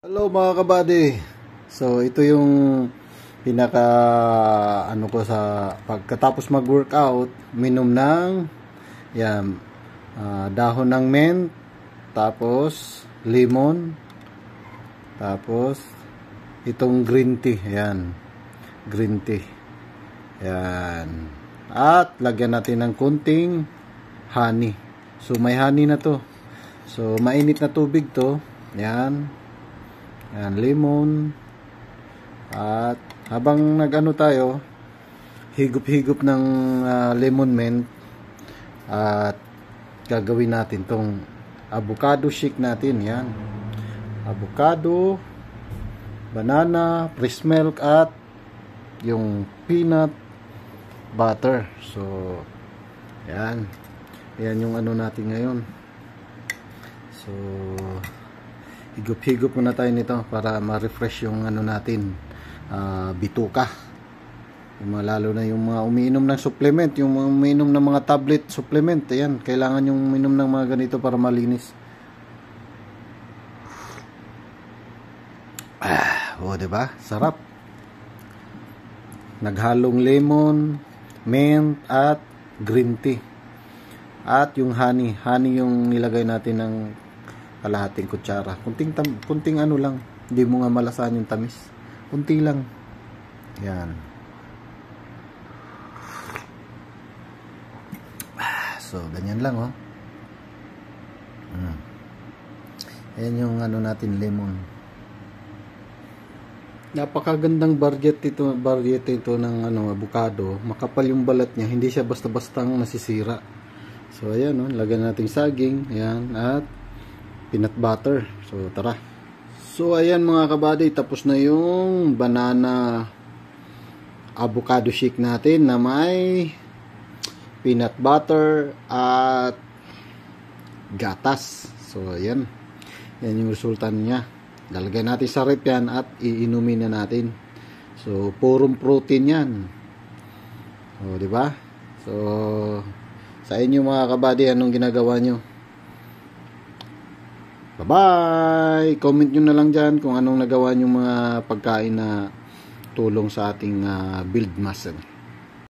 Hello mga kabady. So ito yung pinaka ano ko sa pagkatapos mag-workout, minom ng yan, dahon ng mint, tapos lemon, tapos itong green tea, yan, green tea. Yan. At lagyan natin ng kunting honey. So may honey na to. So mainit na tubig to. Yan. Yan, lemon. At habang nag-ano tayo, higop-higop ng lemon mint, at gagawin natin tong avocado shake natin. Yan. Avocado, banana, fresh milk, at yung peanut butter. So, yan. Yan yung ano natin ngayon. So, higop-higop muna tayo nito para ma-refresh yung ano natin, bituka. Lalo na yung mga umiinom ng supplement, yung mga umiinom ng mga tablet supplement, ayan, kailangan yung umiinom ng mga ganito para malinis. Diba? Sarap. Naghalong lemon, mint, at green tea. At yung honey yung nilagay natin ng kalahating kutsara. Kunting ano lang, hindi mo nga malasahan yung tamis. Kunti lang. Yan. So, ganyan lang, oh. Ayan yung ano natin, lemon. Napakagandang variety ito ng ano, avocado. Makapal yung balat niya, hindi siya basta-bastang nasisira. So, ayan, oh, lagyan natin saging, ayan, at peanut butter. So, tara. So, ayan mga kabady, tapos na yung banana avocado shake natin na may peanut butter at gatas. So, ayan. Yan yung resulta niya. Lalagay natin sa rep yan at iinumin na natin. So, purong protein yan. O, diba? So, sa inyo mga kabady, anong ginagawa nyo? Bye-bye! Comment nyo na lang dyan kung anong nagawa nyo mga pagkain na tulong sa ating build muscle.